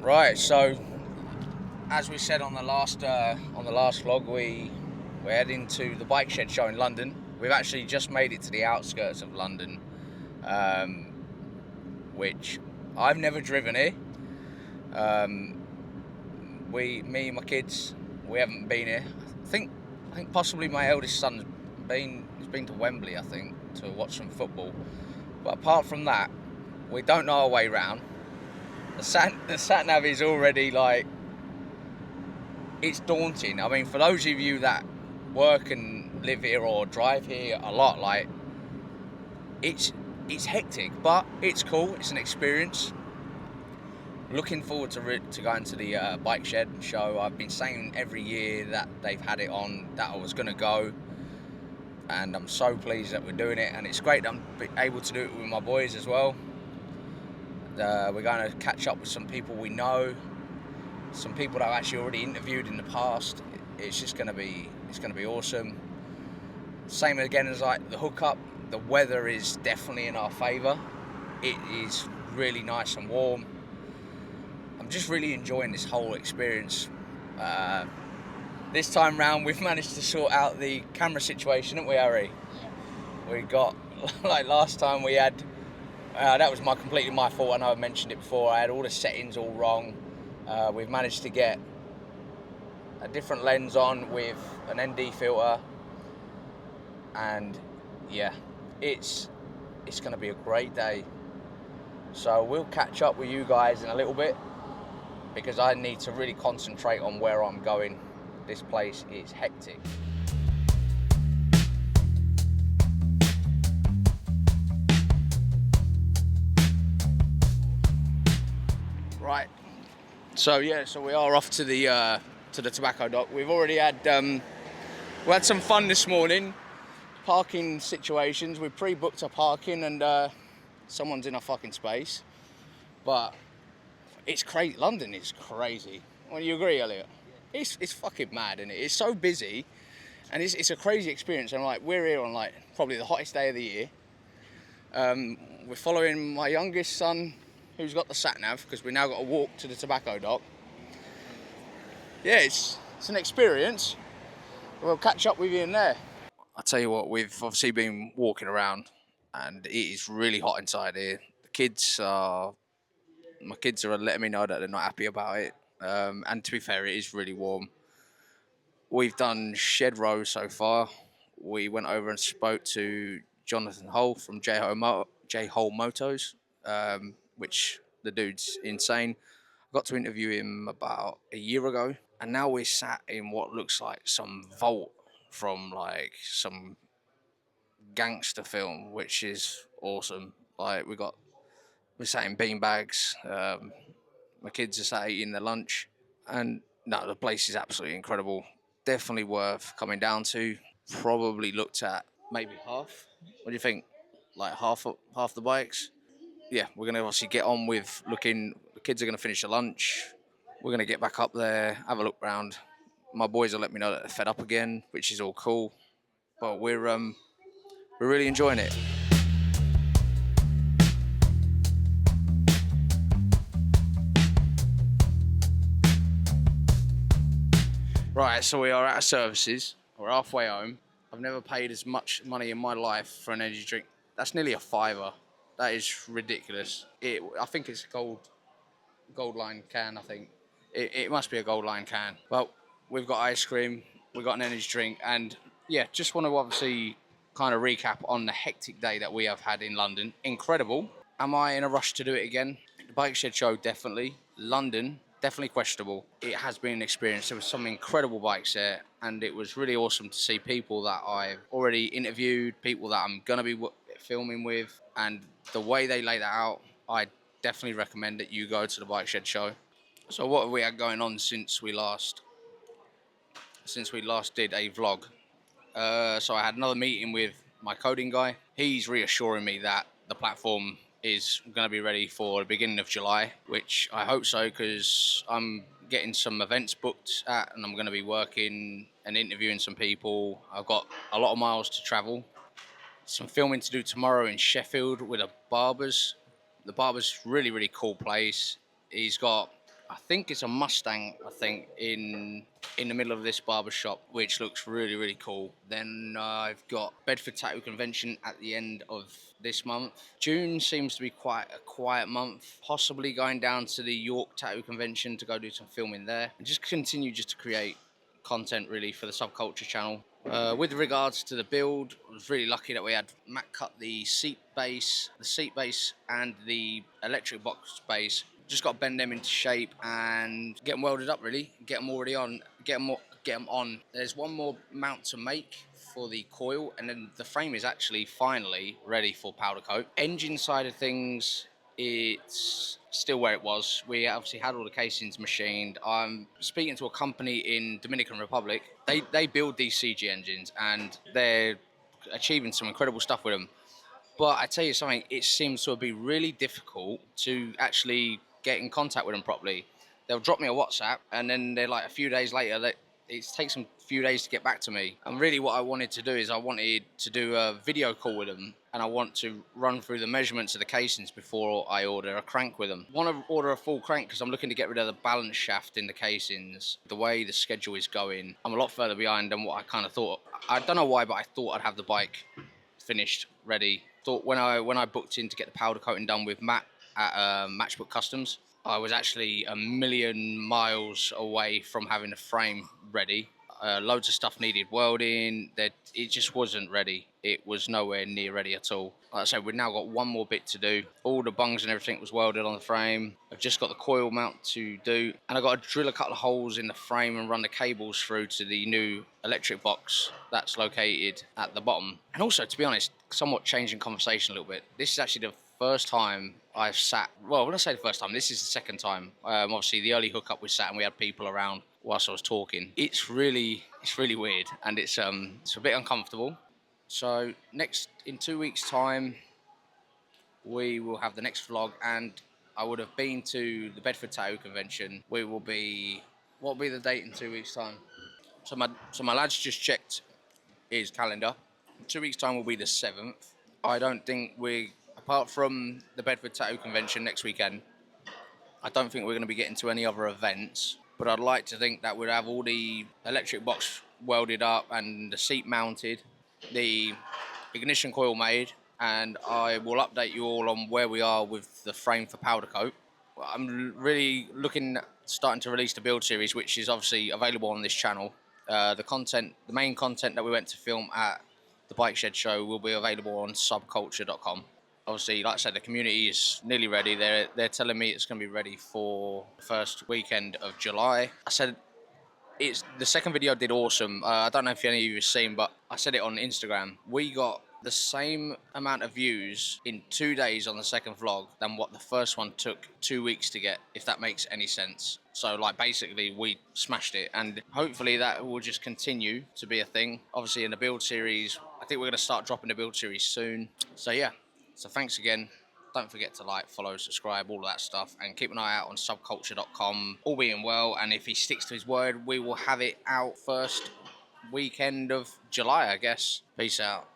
Right, so as we said on the last vlog, we're heading to the bike shed show in London. We've actually just made it to the outskirts of London, which I've never driven here. Me and my kids, we haven't been here. I think possibly my eldest son's been to Wembley, I think, to watch some football. But apart from that, we don't know our way round. The sat nav is already like, it's daunting. I mean, for those of you that work and live here or drive here a lot, like it's hectic, but it's cool. It's an experience. Looking forward to going to the bike shed show. I've been saying every year that they've had it on that I was going to go, and I'm so pleased that we're doing it. And it's great that I'm able to do it with my boys as well. We're going to catch up with some people we know, some people that I've actually already interviewed in the past. It's going to be awesome. Same again as like the hookup. The weather is definitely in our favour. It is really nice and warm. I'm just really enjoying this whole experience. This time round, we've managed to sort out the camera situation, haven't we, Harry? We got, like last time we had, that was completely my fault. I know I mentioned it before. I had all the settings all wrong. We've managed to get a different lens on with an ND filter, and yeah, it's going to be a great day. So we'll catch up with you guys in a little bit, because I need to really concentrate on where I'm going. This place is hectic. Right. So we are off to the tobacco dock. We've already had we had some fun this morning. Parking situations. We pre-booked our parking, and someone's in our fucking space. But it's crazy. London is crazy. Well, you agree, Elliot? It's fucking mad, isn't it? It's so busy, and it's a crazy experience. And like, we're here on like probably the hottest day of the year. We're following my youngest son, who's got the sat nav, because we now got to walk to the tobacco dock. Yeah, it's an experience. We'll catch up with you in there. I'll tell you what, we've obviously been walking around, and it is really hot inside here. My kids are letting me know that they're not happy about it. And to be fair, it is really warm. We've done Shed Row so far. We went over and spoke to Jonathan Hull from J Hull Motos, which the dude's insane. I got to interview him about a year ago, and now we're sat in what looks like some vault from like some gangster film, which is awesome. Like we're sat in beanbags. My kids are sat eating their lunch, and no, the place is absolutely incredible. Definitely worth coming down to. Probably looked at maybe half. What do you think? Like half the bikes? Yeah, we're gonna obviously get on with looking. The kids are gonna finish their lunch. We're gonna get back up there, have a look round. My boys will let me know that they're fed up again, which is all cool. But we're really enjoying it. Right, so we are out of services. We're halfway home. I've never paid as much money in my life for an energy drink. That's nearly a fiver. That is ridiculous. I think it's a gold line can, I think. It must be a gold line can. Well, we've got ice cream, we've got an energy drink, and yeah, just want to obviously kind of recap on the hectic day that we have had in London. Incredible. Am I in a rush to do it again? The Bike Shed Show, definitely. London, definitely questionable. It has been an experience. There was some incredible bikes there, and it was really awesome to see people that I've already interviewed, people that I'm going to be filming with, and the way they lay that out, I definitely recommend that you go to the Bike Shed Show. So what have we had going on since we last did a vlog? So I had another meeting with my coding guy. He's reassuring me that the platform is going to be ready for the beginning of July, which I hope so, because I'm getting some events booked at, and I'm going to be working and interviewing some people. I've got a lot of miles to travel. Some filming to do tomorrow in Sheffield with a barber's. The barber's really, really cool place. He's got I think it's a Mustang, I think, in the middle of this barber shop, which looks really, really cool. Then I've got Bedford Tattoo Convention at the end of this month. June seems to be quite a quiet month, possibly going down to the York Tattoo Convention to go do some filming there. And just continue just to create content really for the Subculture channel. With regards to the build, I was really lucky that we had Matt cut the seat base, and the electric box base. Just got to bend them into shape and get them welded up really, get them already on, get them on. There's one more mount to make for the coil, and then the frame is actually finally ready for powder coat. Engine side of things, it's still where it was. We obviously had all the casings machined. I'm speaking to a company in Dominican Republic. They build these CG engines and they're achieving some incredible stuff with them. But I tell you something, it seems to be really difficult to actually get in contact with them properly. They'll drop me a WhatsApp, and then they're like a few days later, it takes them a few days to get back to me. And really what I wanted to do is I wanted to do a video call with them, and I want to run through the measurements of the casings before I order a crank with them. I want to order a full crank because I'm looking to get rid of the balance shaft in the casings. The way the schedule is going, I'm a lot further behind than what I kind of thought. I don't know why, but I thought I'd have the bike finished, ready. Thought when I booked in to get the powder coating done with Matt at Matchbook Customs, I was actually a million miles away from having the frame ready. Loads of stuff needed welding. That it just wasn't ready. It was nowhere near ready at all. Like I said, we've now got one more bit to do. All the bungs and everything was welded on the frame. I've just got the coil mount to do, and I've got to drill a couple of holes in the frame and run the cables through to the new electric box that's located at the bottom. And also, to be honest, somewhat changing conversation a little bit. This is actually the first time I've sat. Well, when I say the first time, this is the second time. Obviously, the early hookup we sat and we had people around whilst I was talking. It's really weird, and it's a bit uncomfortable. So in 2 weeks' time, we will have the next vlog, and I would have been to the Bedford Tattoo Convention. What will be the date in 2 weeks' time? So my lad's just checked his calendar. 2 weeks' time will be the 7th. I don't think apart from the Bedford Tattoo Convention next weekend, I don't think we're going to be getting to any other events. But I'd like to think that we'd have all the electric box welded up and the seat mounted, the ignition coil made, and I will update you all on where we are with the frame for powder coat. I'm really starting to release the build series, which is obviously available on this channel. The main content that we went to film at the Bike Shed show will be available on subculture.com. Obviously, like I said, the community is nearly ready. They're telling me it's going to be ready for the first weekend of July. I said the second video did awesome. I don't know if any of you have seen, but I said it on Instagram. We got the same amount of views in 2 days on the second vlog than what the first one took 2 weeks to get, if that makes any sense. So like basically we smashed it, and hopefully that will just continue to be a thing. Obviously in the build series, I think we're going to start dropping the build series soon. So yeah, so thanks again. Don't forget to like, follow, subscribe, all of that stuff, and keep an eye out on subculture.com. All being well, and if he sticks to his word, we will have it out first weekend of July, I guess. Peace out.